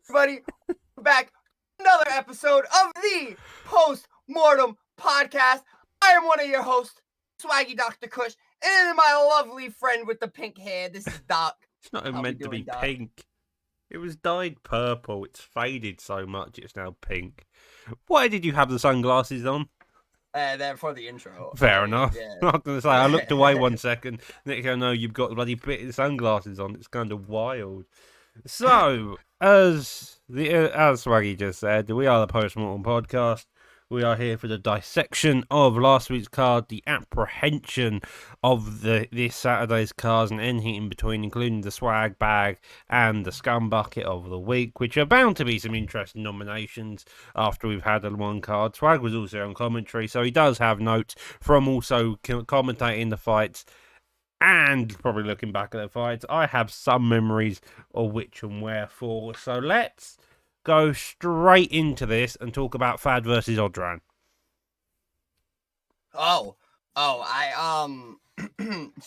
everybody, back another episode of the Post-Mortem Podcast. I am one of your hosts, Swaggy Dr. Kush, and my lovely friend with the pink hair. This is Doc. It's not How we meant to doing, be Doc? pink. It was dyed purple. It's faded so much it's now pink. Why did you have the sunglasses on? That for the intro. Fair enough. Yeah. I'm not going to say, I looked away 1 second. Next thing I know, you've got bloody bit sunglasses on. It's kind of wild. So, as Swaggy just said, we are the Post-Mortem Podcast. We are here for the dissection of last week's card, the apprehension of this Saturday's cards, and anything in between, including the swag bag and the scum bucket of the week, which are bound to be some interesting nominations after we've had one card. Swag was also on commentary, so he does have notes from also commentating the fights and probably looking back at the fights. I have some memories of which and wherefore, so let's go straight into this and talk about Fad versus Odran. So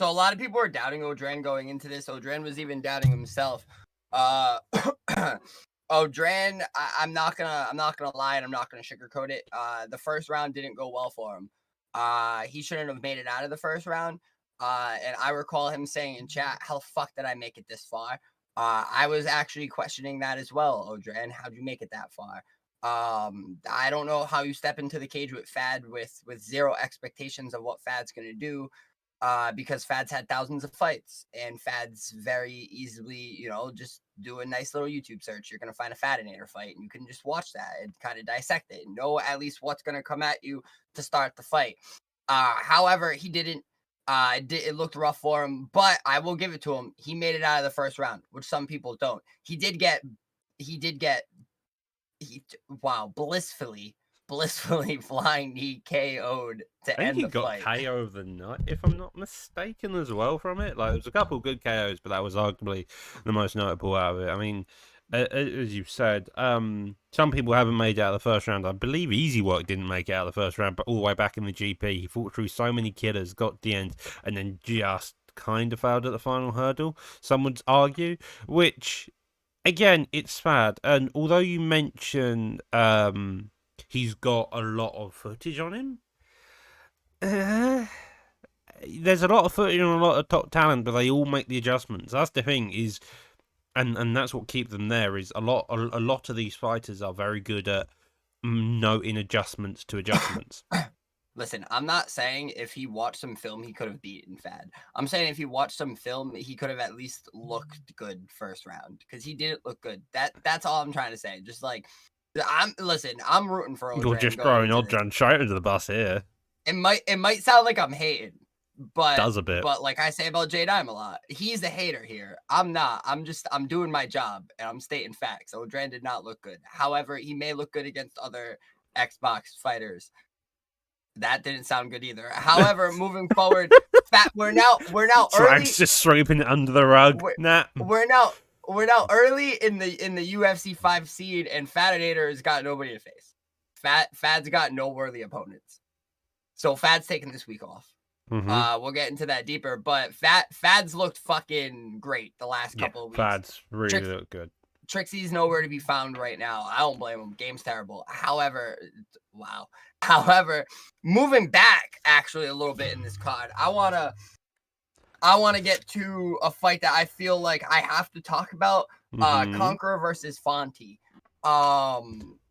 a lot of people were doubting Odran going into this. Odran was even doubting himself. Odran, I'm not gonna lie, and I'm not gonna sugarcoat it. The first round didn't go well for him. He shouldn't have made it out of the first round. And I recall him saying in chat, "How the fuck did I make it this far?" I was actually questioning that as well, Odran. How'd you make it that far? I don't know how you step into the cage with Fad with zero expectations of what Fad's gonna do, because Fad's had thousands of fights, and Fad's very easily, just do a nice little YouTube search. You're gonna find a Fadinator fight, and you can just watch that and kind of dissect it and know at least what's gonna come at you to start the fight. However, he didn't. It looked rough for him, but I will give it to him. He made it out of the first round, which some people don't. He did get blissfully flying knee KO'd to end the fight. I think he got KO of the night, if I'm not mistaken, as well from it. Like, there was a couple of good KOs, but that was arguably the most notable out of it. I mean, as you said, some people haven't made it out of the first round. I believe Easy Work didn't make it out of the first round, but all the way back in the GP, he fought through so many killers, got to the end, and then just kind of failed at the final hurdle, some would argue, which, again, it's Fad. And although you mentioned he's got a lot of footage on him, there's a lot of footage on a lot of top talent, but they all make the adjustments. That's the thing, is... And that's what keeps them there, is a lot of these fighters are very good at noting adjustments to adjustments. Listen, I'm not saying if he watched some film he could have beaten Fad. I'm saying if he watched some film he could have at least looked good first round, because he didn't look good. That's all I'm trying to say. Just like, I'm rooting for Odran. You're just throwing Odran straight into the bus here. It might sound like I'm hating, but does a bit. But like I say about J Dime a lot, he's the hater here. I'm not. I'm doing my job and I'm stating facts. Odran did not look good. However, he may look good against other Xbox fighters. That didn't sound good either. However, moving forward, we're now early. Swag's just sweeping it under the rug. We're now early in the UFC 5 seed, and Fadinator's got nobody to face. Fad's got no worthy opponents. So Fad's taking this week off. Mm-hmm. We'll get into that deeper, but Fad's looked fucking great the last couple of weeks. Fad's really looked good. Trixie's nowhere to be found right now. I don't blame him. Game's terrible. However, moving back actually a little bit in this card, I wanna get to a fight that I feel like I have to talk about. Conqueror versus Fonty.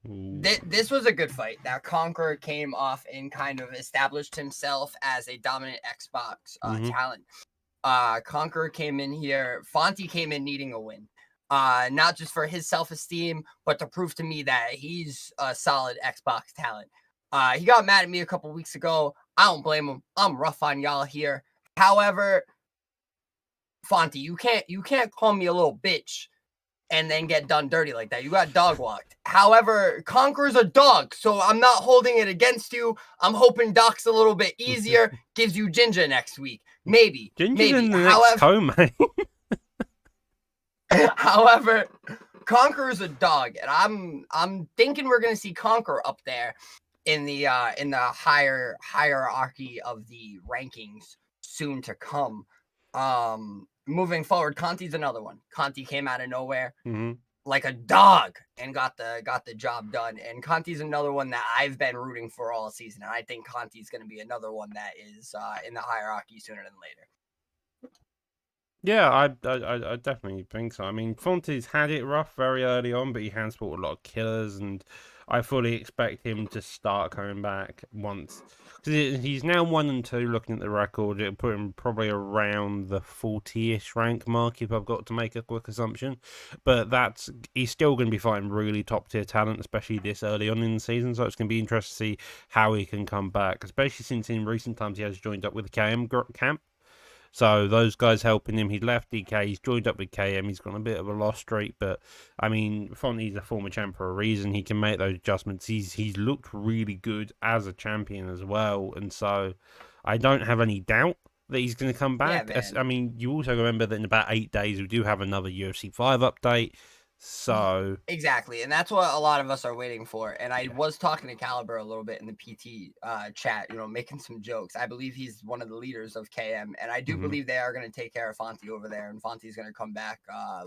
This was a good fight. Now, Conqueror came off and kind of established himself as a dominant Xbox talent. Conqueror came in here. Fonty came in needing a win. Not just for his self-esteem, but to prove to me that he's a solid Xbox talent. He got mad at me a couple weeks ago. I don't blame him. I'm rough on y'all here. However, Fonty, you can't call me a little bitch and then get done dirty like that. You got dog walked. However, Conqueror's a dog, so I'm not holding it against you. I'm hoping Doc's a little bit easier, gives you Ginger next week. Maybe. Ginger's in the next co-main. However, Conqueror's a dog, and I'm thinking we're gonna see Conqueror up there in the higher hierarchy of the rankings soon to come. Moving forward, Conti's another one. Conti came out of nowhere. like a dog and got the job done. And Conti's another one that I've been rooting for all season, and I think Conti's going to be another one that is in the hierarchy sooner than later. Yeah, I definitely think so. I mean, Fonte's had it rough very early on, but he has fought a lot of killers, and I fully expect him to start coming back once. Because he's now 1-2, looking at the record. It'll put him probably around the 40-ish rank mark if I've got to make a quick assumption. But he's still going to be fighting really top-tier talent, especially this early on in the season, so it's going to be interesting to see how he can come back, especially since in recent times he has joined up with the KM camp. So those guys helping him. He left DK, he's joined up with KM, he's got a bit of a lost streak, but I mean, Fonte's a former champ for a reason. He can make those adjustments. He's looked really good as a champion as well, and so I don't have any doubt that he's going to come back. Yeah, I mean, you also remember that in about 8 days we do have another UFC 5 update. So exactly, and that's what a lot of us are waiting for. And I was talking to Caliber a little bit in the PT chat, making some jokes. I believe he's one of the leaders of KM, and I do believe they are going to take care of Fonte over there, and Fonte's going to come back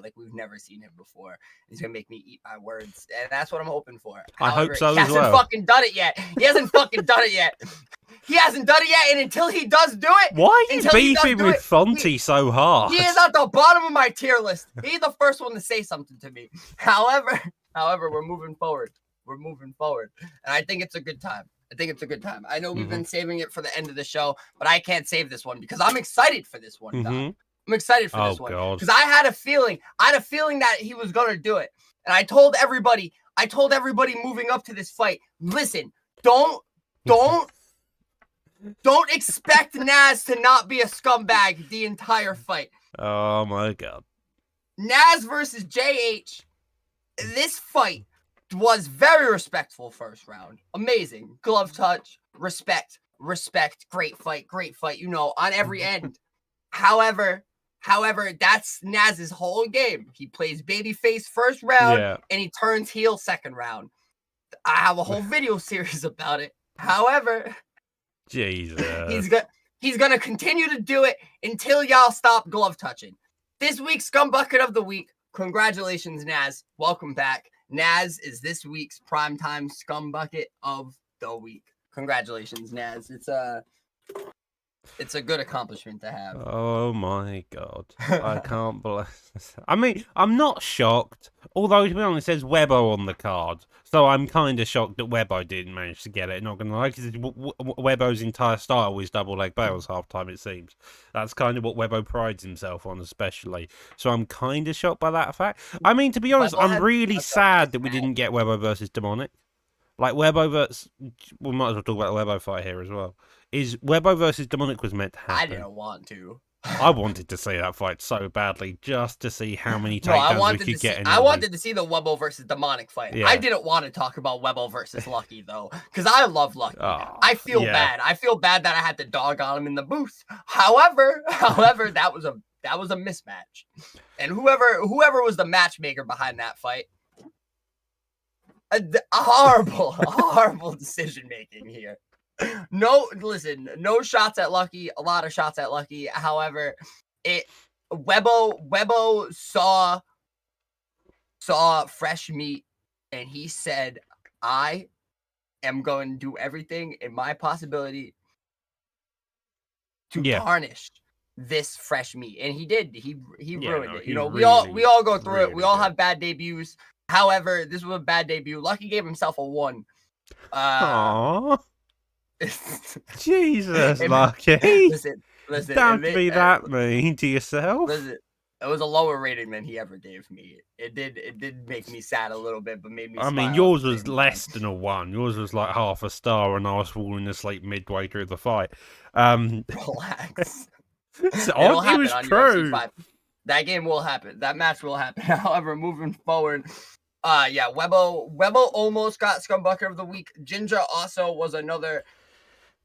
like we've never seen him before. He's going to make me eat my words, and that's what I'm hoping for. I hope so as well. He hasn't fucking done it yet. He hasn't fucking done it yet. He hasn't done it yet, and until he does do it, why are you beefing with Fonte so hard? He is at the bottom of my tier list. He's the first one to say something to me. However, we're moving forward. And I think it's a good time. I know we've been saving it for the end of the show, but I can't save this one because I'm excited for this one. I'm excited for this one because I had a feeling that he was gonna do it, and I told everybody moving up to this fight, listen, don't expect Naz to not be a scumbag the entire fight. Oh my god. Naz versus JH. This fight was very respectful first round. Amazing. Glove touch. Respect. Great fight. On every end. However, that's Naz's whole game. He plays babyface first round and he turns heel second round. I have a whole video series about it. However, Jesus. He's gonna continue to do it until y'all stop glove touching. This week's Scumbucket of the Week. Congratulations, Naz. Welcome back. Naz is this week's Primetime Scumbucket of the Week. Congratulations, Naz. It's a good accomplishment to have. Oh my god. I can't believe this. I mean, I'm not shocked. Although, to be honest, there's Webbo on the card. So I'm kind of shocked that Webbo didn't manage to get it. Not going to lie, because Webbo's entire style is double leg bails half time, it seems. That's kind of what Webbo prides himself on, especially. So I'm kind of shocked by that fact. I mean, to be honest, I'm really sad that we didn't get Webbo versus Demonic. Like, Webbo versus... We might as well talk about the Webbo fight here as well. Is Webbo versus Demonic was meant to happen. I didn't want to. I wanted to see that fight so badly, just to see how many takedowns we could get. I wanted to see the Webbo versus Demonic fight. Yeah. I didn't want to talk about Webbo versus Lucky, though, because I love Lucky. I feel bad. I feel bad that I had to dog on him in the booth. However, that was a mismatch. And whoever was the matchmaker behind that fight, a horrible decision making here. No shots at Lucky, a lot of shots at Lucky. However, Webbo saw fresh meat and he said, I am going to do everything in my possibility to tarnish this fresh meat. And he did. He ruined it. We all go through it. We all have bad debuts. However, this was a bad debut. Lucky gave himself a 1. Aww. Jesus, Lucky. Listen. Don't be that mean to yourself. Listen, it was a lower rating than he ever gave me. It did make me sad a little bit, but made me smile. I mean, yours was less than a 1. Yours was like half a star, and I was falling asleep midway through the fight. Relax. It was true. That game will happen. That match will happen. However, moving forward, Webbo almost got Scumbucket of the Week. Jinja also was another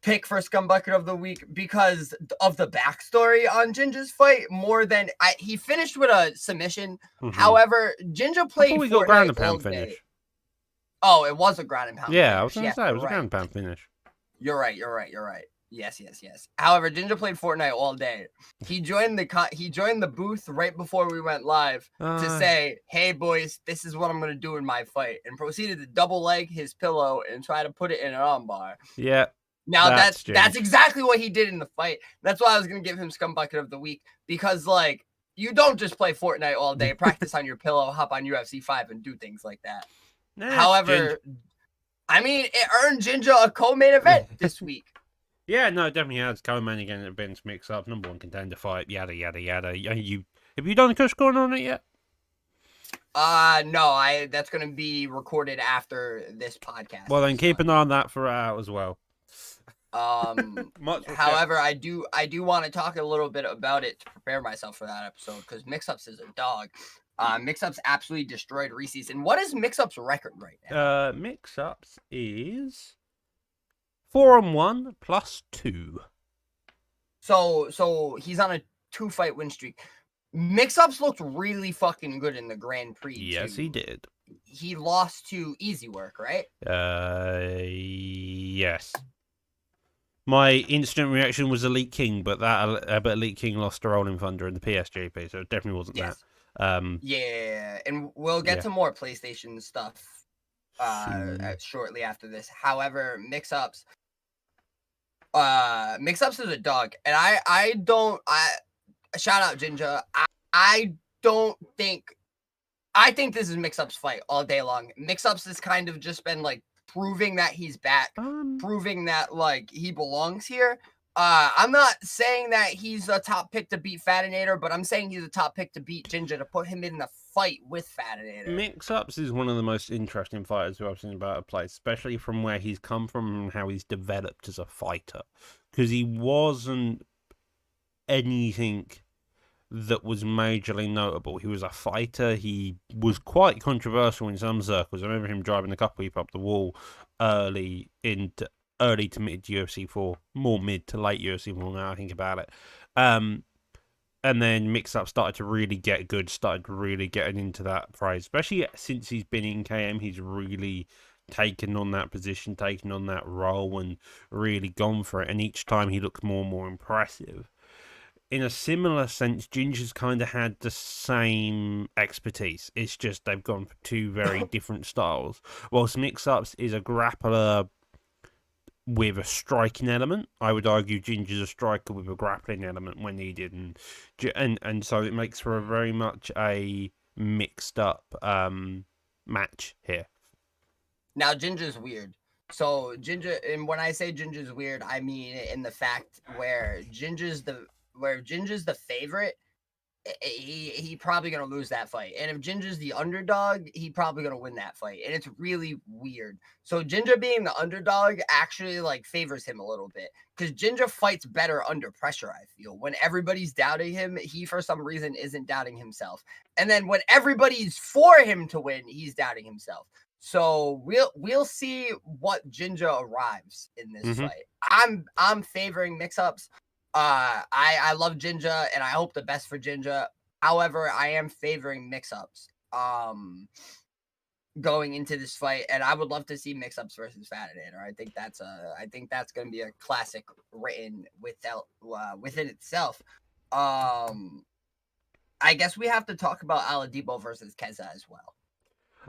pick for Scumbucket of the Week because of the backstory on Jinja's fight. More than he finished with a submission. However, Jinja played. We got ground and pound finish. Oh, it was a ground and pound. Yeah, I was going to say it was a ground and pound finish. You're right. Yes. However, Ginger played Fortnite all day. He joined the booth right before we went live to say, "Hey boys, this is what I'm gonna do in my fight," and proceeded to double leg his pillow and try to put it in an armbar. Yeah. Now that's exactly what he did in the fight. That's why I was gonna give him Scum Bucket of the Week, because like you don't just play Fortnite all day, practice on your pillow, hop on UFC 5 and do things like that. However, I mean, it earned Ginger a co-main event this week. Yeah, no, it definitely has. Co-main again at Vince Mix-Up, number 1 contender fight, yada yada yada. Have you done the Kush corner on it yet? No, that's gonna be recorded after this podcast. Well, then keep an eye on that for out as well. However, I do want to talk a little bit about it to prepare myself for that episode, because Mix-Ups is a dog. Mix-Ups absolutely destroyed Reese's. And what is Mix-Ups' record right now? Mix-Ups is 4-1 +2. So he's on a 2-fight win streak. Mix-Ups looked really fucking good in the Grand Prix. Yes, he did. He lost to Easy Work, right? Yes. My instant reaction was Elite King, but Elite King lost to Rolling Thunder in the PSGP, so it definitely wasn't that. Yeah, and we'll get to more PlayStation stuff shortly after this. However, Mix-Ups is a dog, and I shout out Ginger. I think this is Mix-Ups' fight all day long. Mix-Ups has kind of just been like proving that he's back, proving that like he belongs here. I'm not saying that he's a top pick to beat Fatinator, but I'm saying he's a top pick to beat Ginger, to put him in the fight with Fatinator. Mix-Ups is one of the most interesting fighters who I've seen about a place, especially from where he's come from and how he's developed as a fighter. Because he wasn't anything that was majorly notable. He was a fighter. He was quite controversial in some circles. I remember him driving a couple people up the wall early to mid UFC 4, more mid to late UFC 4 now I think about it. And then Mix-Up started to really get good, started really getting into that phrase, especially since he's been in KM. He's really taken on that position, taken on that role, and really gone for it. And each time he looks more and more impressive. In a similar sense, Ginger's kind of had the same expertise. It's just they've gone for two very different styles. Whilst Mix-Ups is a grappler with a striking element, I would argue Ginger's a striker with a grappling element when needed, and so it makes for a very much a mixed up match here. Now Ginger's weird. So Ginger, and when I say Ginger's weird, I mean in the fact where Ginger's the favorite, he probably gonna lose that fight. And if Ginger's the underdog, he probably gonna win that fight. And it's really weird. So Ginger being the underdog actually like favors him a little bit, because Ginger fights better under pressure. I feel when everybody's doubting him, he for some reason isn't doubting himself. And then when everybody's for him to win, he's doubting himself. So we'll see what Ginger arrives in this fight. I'm favoring Mix-Ups. I love Ginger, and I hope the best for Ginger. However, I am favoring Mix-Ups going into this fight, and I would love to see Mix-Ups versus Fatinator. I think that's going to be a classic written within itself. I guess we have to talk about Aladipo versus Keza as well.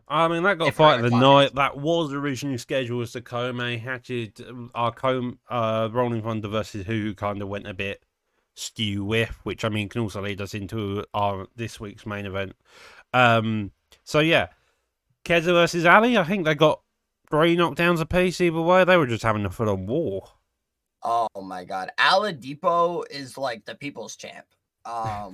I mean, that got fight of the night. That was originally scheduled as the co-main. Hatched Rolling Thunder versus who kind of went a bit skew with, which I mean can also lead us into this week's main event. So yeah, Keza versus Ali. I think they got 3 knockdowns apiece either way. They were just having a full-on war. Oh my god, Aladipo is like the people's champ. Yeah.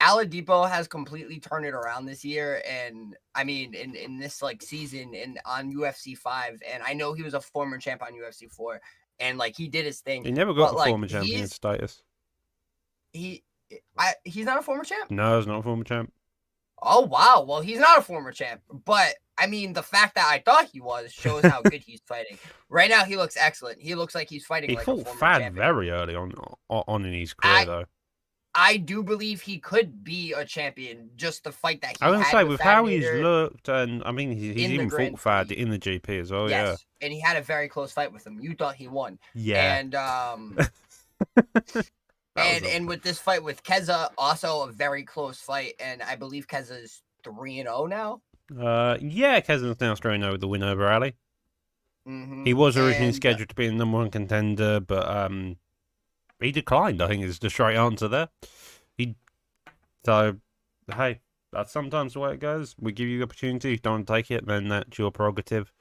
Aladipo has completely turned it around this year, and I mean in this like season and on UFC 5, and I know he was a former champ on UFC 4, and like he did his thing. He never got the former champion status. He's not a former champ? No, he's not a former champ. Oh wow, well he's not a former champ, but I mean the fact that I thought he was shows how good he's fighting. Right now he looks excellent. He looks like he's fighting like a former champion. He fought Fad very early on in his career though. I do believe he could be a champion. Just the fight that he I was had gonna say with with how he's Fabinator looked, and I mean he's in the even Grand fought Fad Prix. in the GP as well. Yes, and he had a very close fight with him. You thought he won. Yeah. And Yeah. and with this fight with Keza, also a very close fight, and I believe Keza's 3-0 now. Yeah, Kezin's now straight with the win over Ali. Mm-hmm. He was originally scheduled to be the number 1 contender, but he declined. I think is the straight answer there. So hey, that's sometimes the way it goes. We give you the opportunity. If you don't want to take it, then that's your prerogative.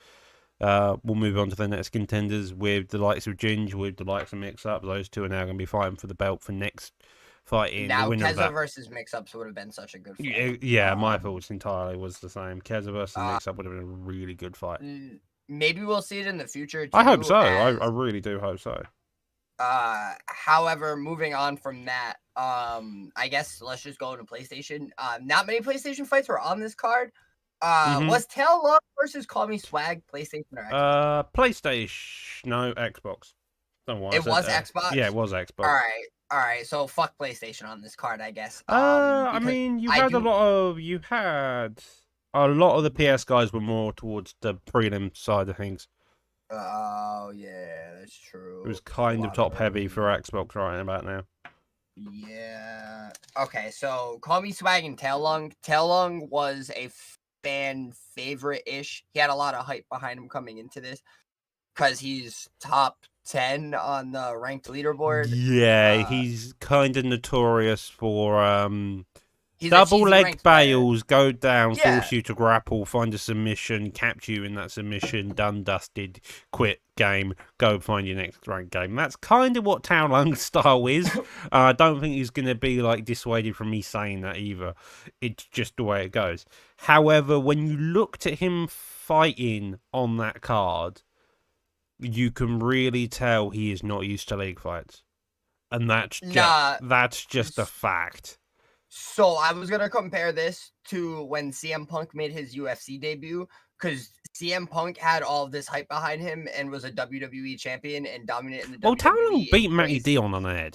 We'll move on to the next contenders with the likes of Ginge, with the likes of Mix Up. Those two are now going to be fighting for the belt for next fighting. Now, Keza versus Mix Ups would have been such a good fight. Yeah, my thoughts entirely was the same. Keza versus Mix Up would have been a really good fight. Maybe we'll see it in the future, too. I hope so. I really do hope so. However, moving on from that, I guess let's just go into PlayStation. Not many PlayStation fights were on this card. Was Tail Love versus Call Me Swag PlayStation or Xbox? PlayStation. No, Xbox. It was Xbox? Yeah, it was Xbox. All right. So fuck PlayStation on this card, I guess. I mean, you had a lot of the PS guys were more towards the prelim side of things. Oh yeah, that's true. It was kind of top heavy for Xbox right about now. Yeah. Okay, so Call Me Swag and Tailung. Tailung was a fan favorite-ish. He had a lot of hype behind him coming into this because he's top 10 on the ranked leaderboard. Yeah, he's kind of notorious for double leg bails, go down, force you to grapple, find a submission, capture you in that submission, done, dusted, quit game, go find your next ranked game. That's kind of what Tao Lung's style is. I don't think he's going to be like dissuaded from me saying that either. It's just the way it goes. However, when you looked at him fighting on that card, you can really tell he is not used to league fights. And that's just a fact. So I was going to compare this to when CM Punk made his UFC debut, because CM Punk had all of this hype behind him and was a WWE champion and dominated in the WWE. Well, Tao Lung beat Matty Dion on the head.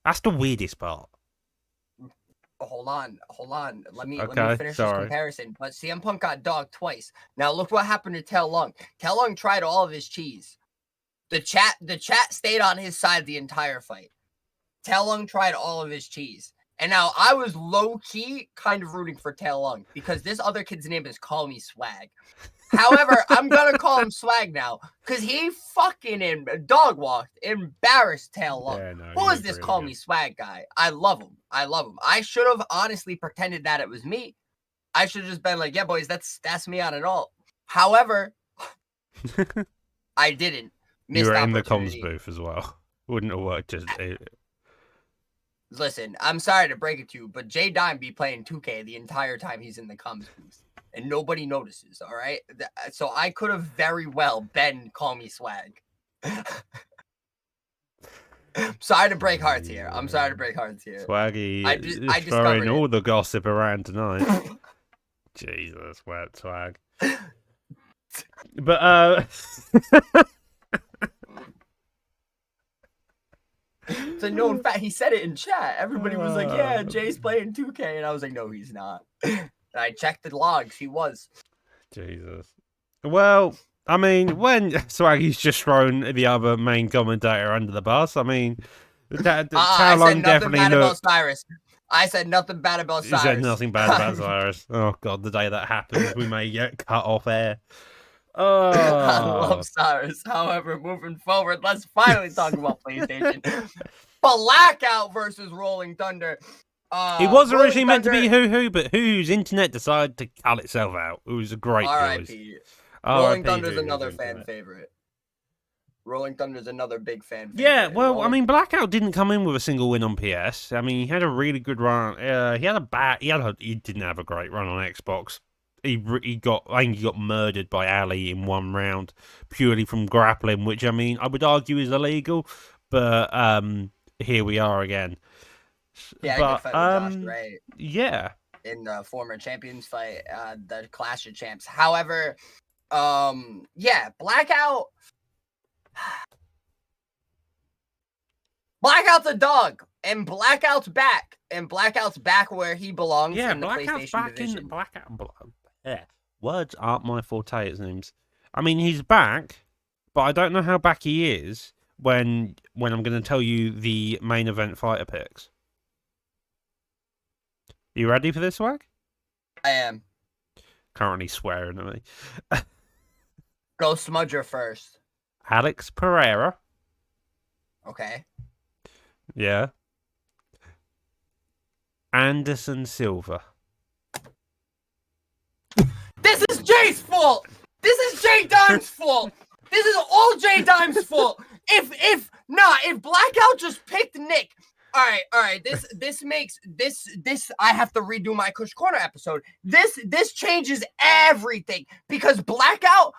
That's the weirdest part. Hold on. Let me finish this comparison. But CM Punk got dogged twice. Now look what happened to Tail Lung. Tail Lung tried all of his cheese. The chat stayed on his side the entire fight. Tail Lung tried all of his cheese. And now I was low-key kind of rooting for Tail Lung because this other kid's name is Call Me Swag. However, I'm going to call him Swag now because he fucking dog-walked, embarrassed Tail Lung. Yeah, Who is this Call Me Swag guy? I love him. I should have honestly pretended that it was me. I should have just been like, yeah, boys, that's me on it all. However, I didn't. You were in the comms booth as well. Wouldn't have worked. Listen, I'm sorry to break it to you, but Jay Dime be playing 2K the entire time he's in the comms booth, and nobody notices, all right? So I could have very well been Call Me Swag. Sorry to break hearts here. Swaggy I throwing all the gossip around tonight. Jesus, wet swag. But, It's a known fact. He said it in chat. Everybody was like, yeah, Jay's playing 2K. And I was like, no, he's not. And I checked the logs. He was. Jesus. Well, I mean, when Swaggy's just thrown the other main commentator under the bus, I mean, how long definitely looked... I said nothing bad about Cyrus. You said nothing bad about Cyrus. Oh, God, the day that happens, we may get cut off air. Oh. I love Cyrus. However, moving forward, let's finally talk about PlayStation. Blackout versus Rolling Thunder. It was originally meant to be Hoo-Hoo, but Hoo-Hoo's internet decided to cut itself out. It was a great R.I.P. Rolling Thunder's another fan favorite. Rolling Thunder's another big fan favorite. Yeah, well, I mean, Blackout didn't come in with a single win on PS. I mean, he had a really good run. He didn't have a great run on Xbox. I think he got murdered by Ali in one round purely from grappling, which I mean I would argue is illegal, but here we are again. Yeah, good fight with Josh Ray. Yeah, in the former champions fight, the Clash of Champs. However, yeah, Blackout's a dog. And Blackout's back. And Blackout's back where he belongs in the Blackout's PlayStation back division. in Blackout. Yeah. Words aren't my forte, it seems. I mean, he's back, but I don't know how back he is when I'm going to tell you the main event fighter picks. You ready for this, Swag? I am. Currently swearing at me. Go Smudger first. Alex Pereira. Okay. Yeah. Anderson Silva. This is Jay's fault. This is Jay Dime's fault. This is all Jay Dime's fault. If Blackout just picked Nick. All right. This makes this. I have to redo my Kush Corner episode. This changes everything because Blackout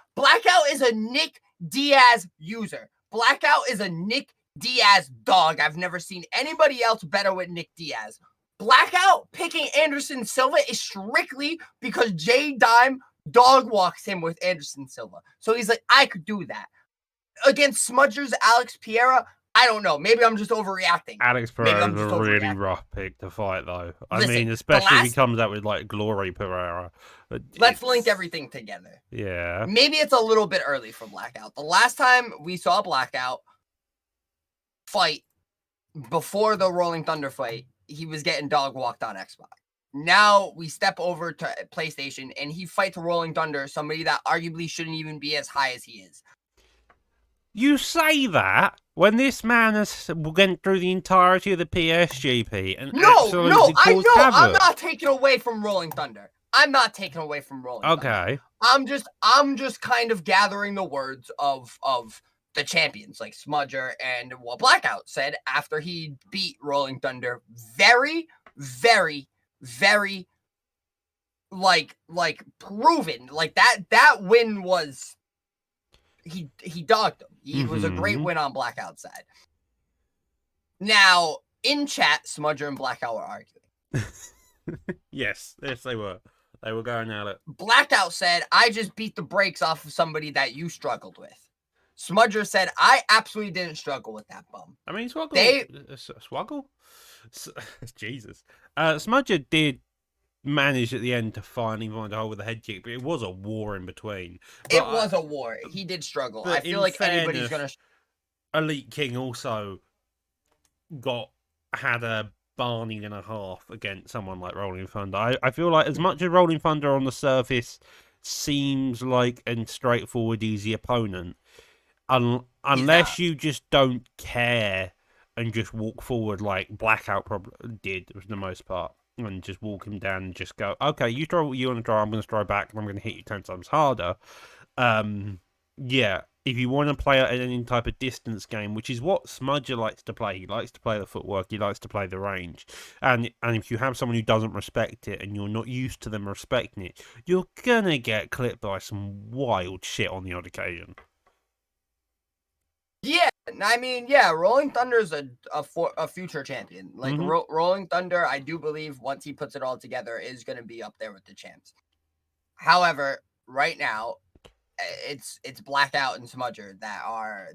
is a Nick Diaz user. Blackout is a Nick Diaz dog. I've never seen anybody else better with Nick Diaz. Blackout picking Anderson Silva is strictly because Jay Dime dog walks him with Anderson Silva. So he's like, I could do that. Against Smudger's Alex Pereira, I don't know. Maybe I'm just overreacting. Alex Pereira is a really rough pick to fight, though. Listen, I mean, especially if he comes out with, like, Glory Pereira. Let's link everything together. Yeah. Maybe it's a little bit early for Blackout. The last time we saw Blackout fight before the Rolling Thunder fight, he was getting dog walked on Xbox. Now we step over to PlayStation and he fights Rolling Thunder, somebody that arguably shouldn't even be as high as he is. You say that when this man has went through the entirety of the PSGP and absolutely caused havoc. I'm not taking away from Rolling Thunder. Okay. Thunder. I'm just kind of gathering the words of the champions like Smudger and what Blackout said after he beat Rolling Thunder. Very, very, very like proven. Like that win was he dogged him. It was a great win on Blackout's side. Now, in chat, Smudger and Blackout were arguing. Yes, they were. They were going at it. Blackout said, I just beat the brakes off of somebody that you struggled with. Smudger said, I absolutely didn't struggle with that bum. I mean, Swaggle? Jesus. Smudger did manage at the end to finally find a hole with a head kick, but it was a war in between. But it was a war. He did struggle. I feel like anybody's going to... Elite King also had a Barney and a half against someone like Rolling Thunder. I feel like as much as Rolling Thunder on the surface seems like a straightforward, easy opponent, unless you just don't care and just walk forward like Blackout probably did for the most part, and just walk him down and just go, okay, you throw what you want to throw, I'm going to throw back, and I'm going to hit you 10 times harder. Yeah, if you want to play any type of distance game, which is what Smudger likes to play, he likes to play the footwork, he likes to play the range, and if you have someone who doesn't respect it, and you're not used to them respecting it, you're going to get clipped by some wild shit on the odd occasion. Yeah, I mean, Rolling Thunder is a future champion. Like, Rolling Thunder, I do believe, once he puts it all together, is going to be up there with the champs. However, right now, it's Blackout and Smudger that are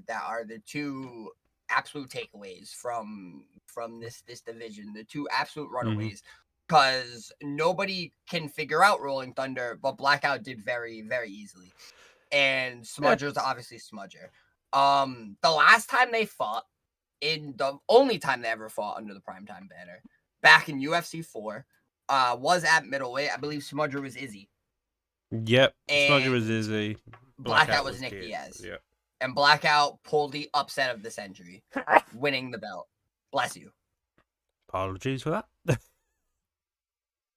the two absolute takeaways from this division, the two absolute runaways, because nobody can figure out Rolling Thunder, but Blackout did very, very easily, and Smudger's obviously Smudger. The last time they fought, in the only time they ever fought under the Primetime banner, back in UFC 4, was at middleweight. I believe Smudger was Izzy. Yep, Smudger was Izzy. Blackout was Nick Diaz. Yep. And Blackout pulled the upset of the century, winning the belt. Bless you. Apologies for that.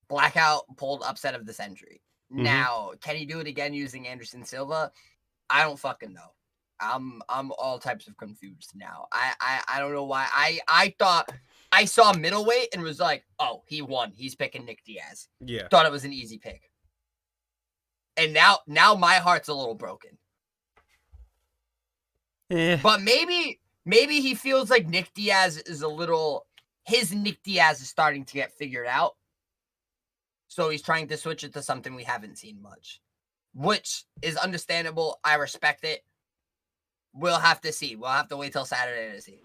Blackout pulled upset of the century. Now, can he do it again using Anderson Silva? I don't fucking know. I'm all types of confused now. I don't know why. I thought I saw middleweight and was like, oh, he won. He's picking Nick Diaz. Yeah. Thought it was an easy pick. And now my heart's a little broken. Yeah. But maybe he feels like Nick Diaz is his Nick Diaz is starting to get figured out. So he's trying to switch it to something we haven't seen much, which is understandable. I respect it. We'll have to see. We'll have to wait till Saturday to see.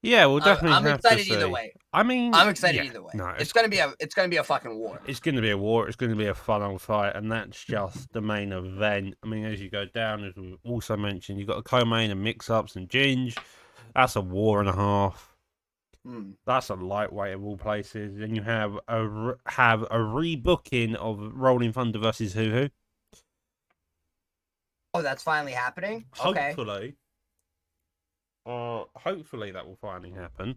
Yeah, we'll definitely I'm have to excited either see. way. I mean, I'm excited yeah, either way. no, It's gonna be a fucking war. it's going to be a war. It's going to be a fun old fight, and that's just the main event. I mean, as you go down, as we also mentioned, you've got a co-main and mix-ups and Ginge. That's a war and a half. That's a lightweight of all places. Then you have a rebooking of Rolling Thunder versus Hoo. Oh, that's finally happening. Okay. Hopefully that will finally happen.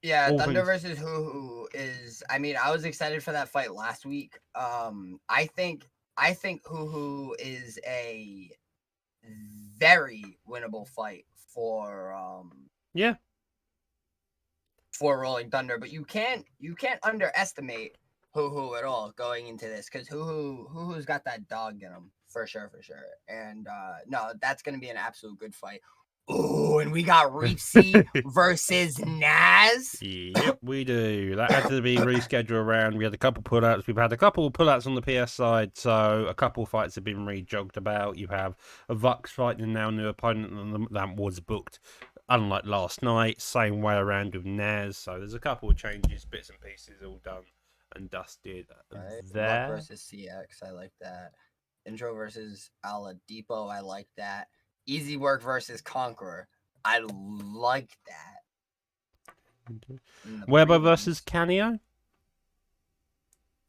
Yeah, All Thunder things... versus Hoo is. I mean, I was excited for that fight last week. I think Hoo is a very winnable fight Yeah. for Rolling Thunder, but you can't underestimate Hoo at all going into this because Hoo's got that dog in him for sure. And no, that's gonna be an absolute good fight. Ooh, and we got Reese versus Naz. Yep, we do. That had to be rescheduled around. We had a couple pullouts. We've had a couple of pullouts on the PS side, so a couple of fights have been rejogged about. You have a Vux fighting now new opponent that was booked, unlike last night. Same way around with Naz. So there's a couple of changes, bits and pieces all done and dusted Right. there. Vux versus CX, I like that. Intro versus Aladipo, I like that. Easy Work versus Conqueror, I like that. Weber versus Canio.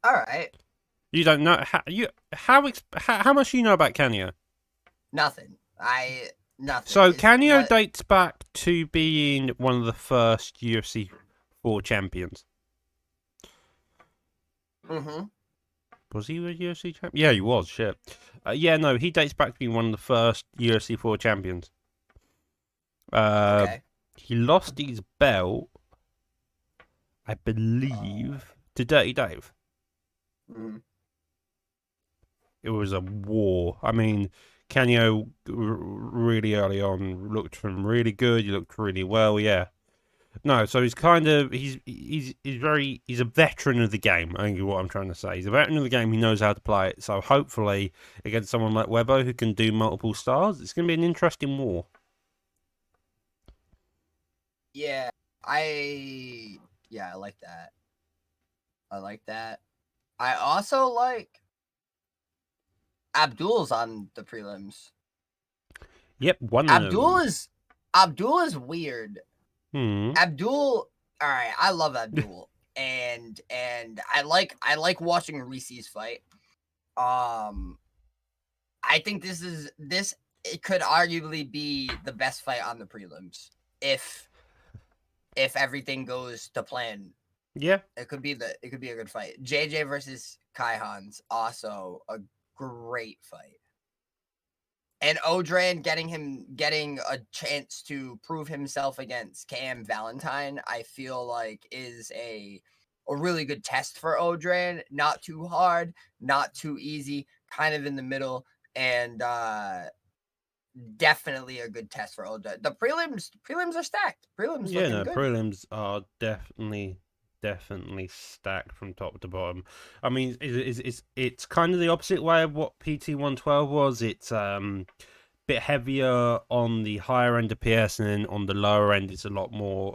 All right. You don't know how much do you know about Canio? Nothing. Nothing. So Canio dates back to being one of the first UFC 4 champions. Mm-hmm. Was he a UFC champion? Yeah, he was. Shit. Yeah, no, he dates back to being one of the first UFC 4 champions. Okay. He lost his belt, I believe, to Dirty Dave. Mm-hmm. It was a war. I mean, Canio really early on looked really good. He looked really well. Yeah. No, so he's kind of he's a veteran of the game. I think is what I'm trying to say. He's a veteran of the game. He knows how to play it. So hopefully against someone like Webbo who can do multiple styles, it's going to be an interesting war. Yeah, I like that. I like that. I also like Abdul's on the prelims. Yep, one Abdul is weird. Abdul, all right, I love Abdul, and I like watching Reese's fight. I think it could arguably be the best fight on the prelims if everything goes to plan. Yeah, it could be a good fight. JJ versus Kai Han's also a great fight. And Odran getting a chance to prove himself against Cam Valentine, I feel like is a really good test for Odran. Not too hard, not too easy, kind of in the middle, and definitely a good test for Odran. The prelims are stacked. Prelims looking good. Prelims are definitely stacked from top to bottom. I mean, it's kind of the opposite way of what PT112 was. It's bit heavier on the higher end of PS, and then on the lower end, it's a lot more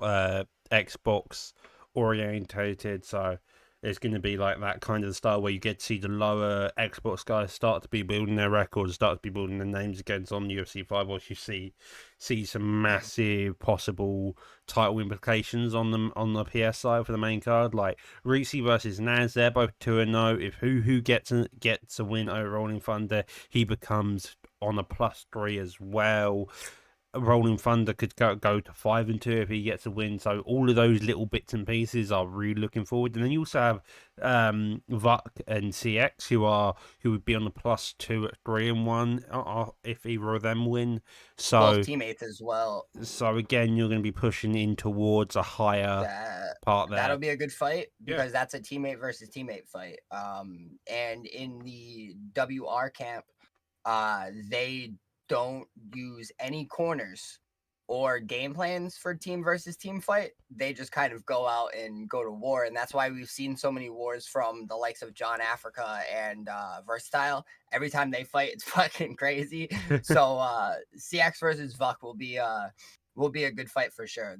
Xbox orientated. So it's going to be like that kind of style where you get to see the lower Xbox guys start to be building their records, start to be building their names against on UFC 5, whilst you see some massive possible title implications on the PS side for the main card, like Reese versus Naz. They're both 2-0. If who gets a win over Rolling Thunder, he becomes on a +3 as well. Rolling Thunder could go to 5-2 if he gets a win. So all of those little bits and pieces are really looking forward. And then you also have Vuk and CX who would be on the +2 at 3-1 if either of them win. So both teammates as well. So again, you're going to be pushing in towards a higher part there. That'll be a good fight because that's a teammate versus teammate fight. And in the WR camp, they don't use any corners or game plans for team versus team fight. They just kind of go out and go to war. And that's why we've seen so many wars from the likes of John Africa and Versatile. Every time they fight, it's fucking crazy. So CX versus Vuk will be a good fight for sure.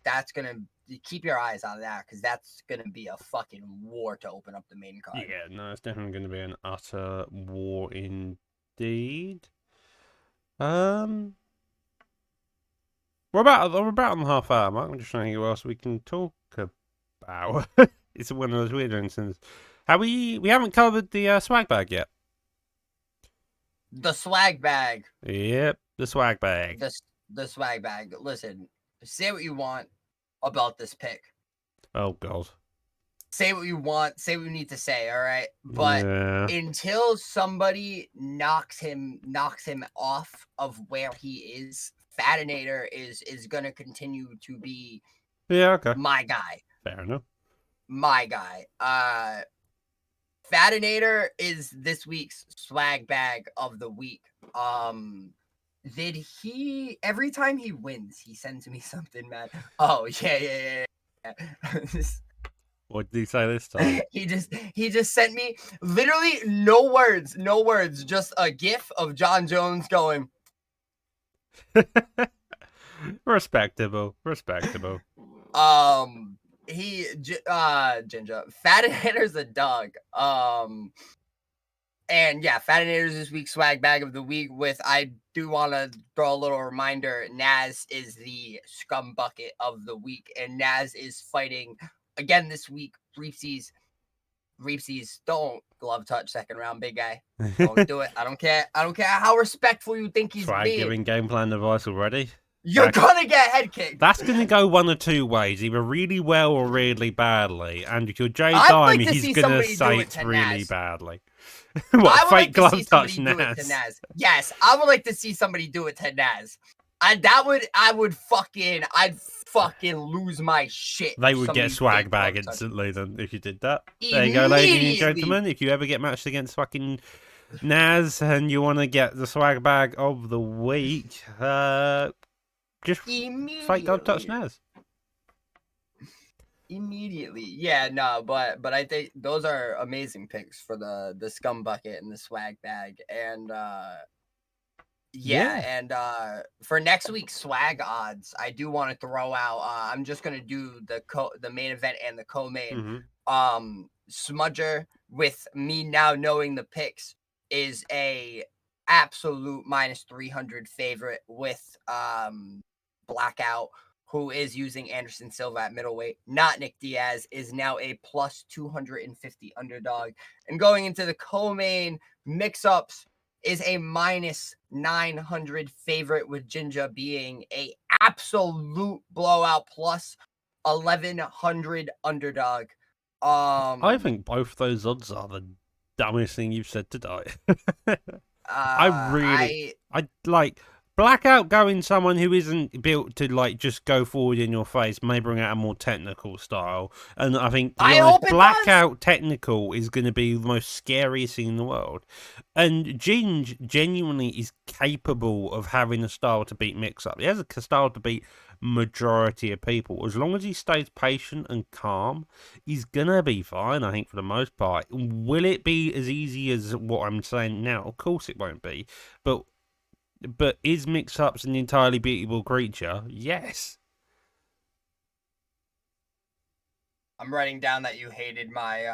that's gonna keep your eyes on that because that's gonna be a fucking war to open up the main card. Yeah, no, it's definitely going to be an utter war indeed. We're about on the half hour mark. I'm just trying to think what else we can talk about. It's one of those weird instances. We haven't covered the swag bag yet. The swag bag. Yep, the swag bag. The swag bag. Listen, say what you want about this pick. Oh god. Say what you want. Say what you need to say. All right, but until somebody knocks him off of where he is, Fatinator is gonna continue to be. Yeah. Okay. My guy. Fair enough. My guy. Fatinator is this week's swag bag of the week. Did he every time he wins, he sends me something, man? Oh yeah. What did he say this time? he just sent me literally no words, just a gif of John Jones going. Respectable. Ginger. Fatinator's a dog. And yeah, Fatinator's this week's swag bag of the week. I do want to throw a little reminder. Naz is the scum bucket of the week, and Naz is fighting again this week. Reepsies, don't glove touch second round, big guy. Don't do it. I don't care how respectful you think he's Swag being. giving game plan advice already. You're gonna get head kicked. That's gonna go one of two ways, either really well or really badly. And if you're Jay Dime, he's gonna say it's really badly. What, fake glove touch Naz? Yes, I would like to see somebody do it to Naz. I'd fucking lose my shit. They would get swag bag instantly then if you did that. There you go, ladies and gentlemen. If you ever get matched against fucking Naz and you want to get the swag bag of the week, just fake glove touch Naz. Immediately. Yeah, no, but I think those are amazing picks for the scum bucket and the swag bag. And and for next week's swag odds, I do want to throw out I'm just gonna do the main event and the co-main. Smudger, with me now knowing the picks, is a absolute -300 favorite with Blackout, who is using Anderson Silva at middleweight, not Nick Diaz, is now a +250 underdog. And going into the co-main mix-ups is a -900 favorite, with Jinja being a absolute blowout +1100 underdog. I think both those odds are the dumbest thing you've said today. I like Blackout going someone who isn't built to like just go forward in your face, may bring out a more technical style. And I think Blackout technical is going to be the most scariest thing in the world. And Ginge genuinely is capable of having a style to beat mix-up. He has a style to beat majority of people. As long as he stays patient and calm, he's going to be fine, I think, for the most part. Will it be as easy as what I'm saying now? Of course it won't be. But is mix-ups an entirely beatable creature? Yes. I'm writing down that you hated my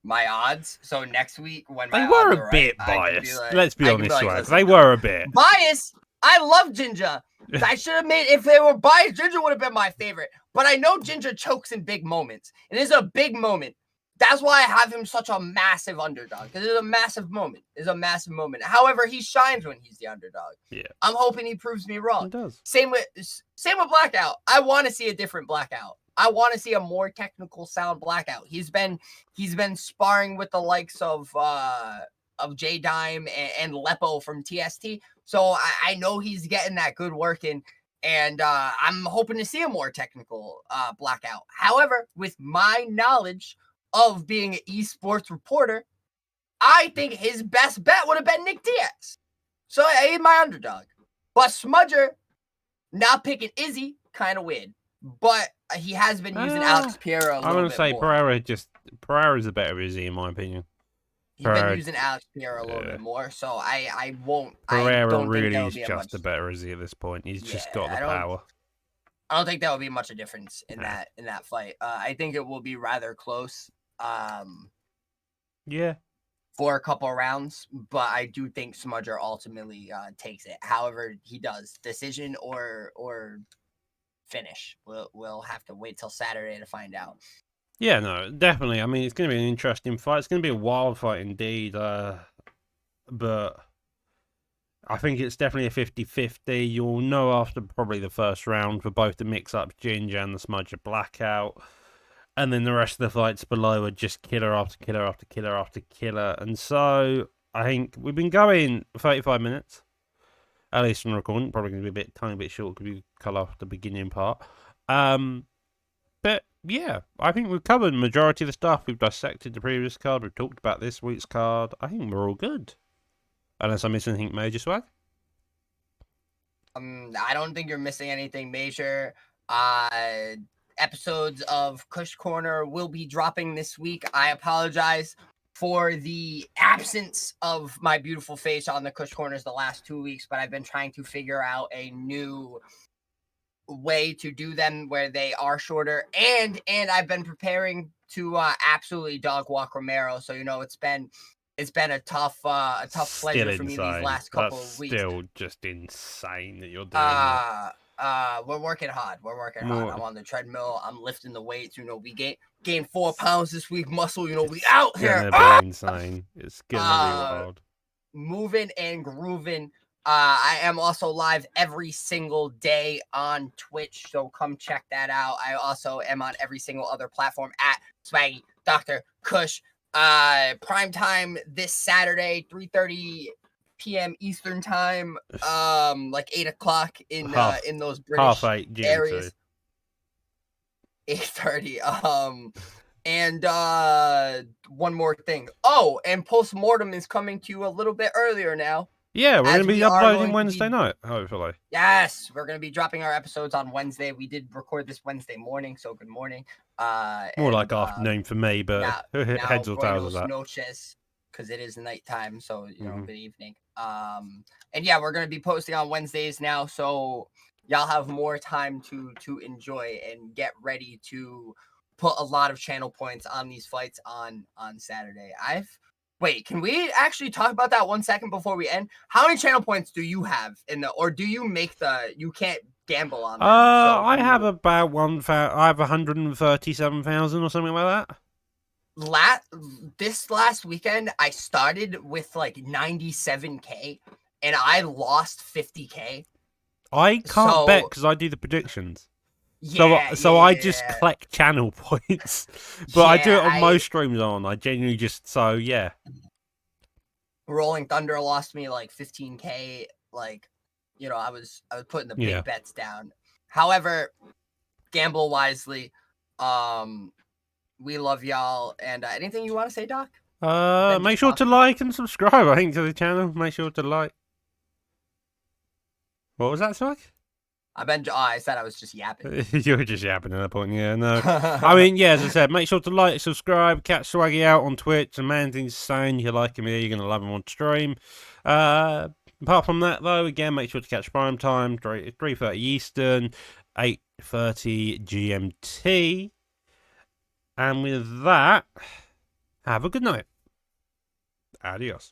my odds. So next week when my they were odds a are bit right, biased. Let's be honest, Swag. They were a bit biased. I love Jinja. I should have made, if they were biased, Jinja would have been my favorite. But I know Jinja chokes in big moments. And it's a big moment. That's why I have him such a massive underdog, because it's a massive moment. However, he shines when he's the underdog. Yeah. I'm hoping he proves me wrong. He does. Same with Blackout. I want to see a different Blackout. I want to see a more technical sound Blackout. He's been sparring with the likes of J Dime and Lepo from TST. So I know he's getting that good work in. And I'm hoping to see a more technical Blackout. However, with my knowledge of being an esports reporter, I think his best bet would have been Nick Diaz. So he's my underdog. But Smudger not picking Izzy, kind of weird. But he has been using Alex Pereira a little bit more. I'm going to say Pereira's a better Izzy, in my opinion. He's been using Alex Pereira a little bit more, so I won't. Pereira I don't really think that is would be just a better, is he, at this point? He's just got the I power. I don't think that would be much of a difference in that fight. I think it will be rather close. Yeah. For a couple of rounds, but I do think Smudger ultimately takes it. However, he does decision or finish. We'll have to wait till Saturday to find out. Yeah, no, definitely. I mean, it's going to be an interesting fight. It's going to be a wild fight indeed. But I think it's definitely a 50-50. You'll know after probably the first round for both the mix-ups, Ginger and the Smudger Blackout. And then the rest of the fights below are just killer after killer after killer after killer. And so I think we've been going 35 minutes. At least on recording. Probably going to be a tiny bit short because we cut off the beginning part. But yeah, I think we've covered the majority of the stuff. We've dissected the previous card. We've talked about this week's card. I think we're all good. Unless I miss anything major, Swag? I don't think you're missing anything major. Episodes of Kush Corner will be dropping this week. I apologize for the absence of my beautiful face on the Kush Corners the last 2 weeks, but I've been trying to figure out a new way to do them where they are shorter, and I've been preparing to absolutely dog walk Romero. So it's been a tough pleasure for me these last couple of weeks. Still just insane that you're doing that. We're working hard. I'm on the treadmill. I'm lifting the weights. We gained 4 pounds this week. Muscle. We out here. It's gonna be insane. It's gonna be wild. Moving and grooving. I am also live every single day on Twitch, so come check that out. I also am on every single other platform at Swaggy Dr. Kush. PrimeTime this Saturday, 3:30 p.m. Eastern time, like 8 o'clock in those British areas. 8:30. And one more thing. Oh, and Mortem is coming to you a little bit earlier now. Yeah, we're going to be uploading Wednesday night, hopefully. Yes, we're going to be dropping our episodes on Wednesday. We did record this Wednesday morning, so good morning. More like afternoon for me, but heads or tails of that. Noches, because it is nighttime, so good evening. And yeah, we're going to be posting on Wednesdays now, so y'all have more time to enjoy and get ready to put a lot of channel points on these fights on Saturday. Wait, can we actually talk about that 1 second before we end? How many channel points do you have or do you make you can't gamble on them? I have about 1,000. I have 137,000 or something like that. This last weekend, I started with like 97K and I lost 50K. I can't bet because I do the predictions. So I just collect channel points, but I do it on most streams I genuinely just, yeah. Rolling Thunder lost me like 15K. Like, I was putting the big bets down. However, gamble wisely. We love y'all. And anything you want to say, Doc? Make sure to like and subscribe, I think, to the channel. Make sure to like. What was that, Swag? I said I was just yapping. You were just yapping at that point, yeah. No, I mean, yeah, as I said, make sure to like, subscribe, catch Swaggy out on Twitch. The man thing's saying you like him here, you're gonna love him on stream. Apart from that, though, again, make sure to catch PrimeTime, 3:30 Eastern, 8:30 GMT. And with that, have a good night. Adios.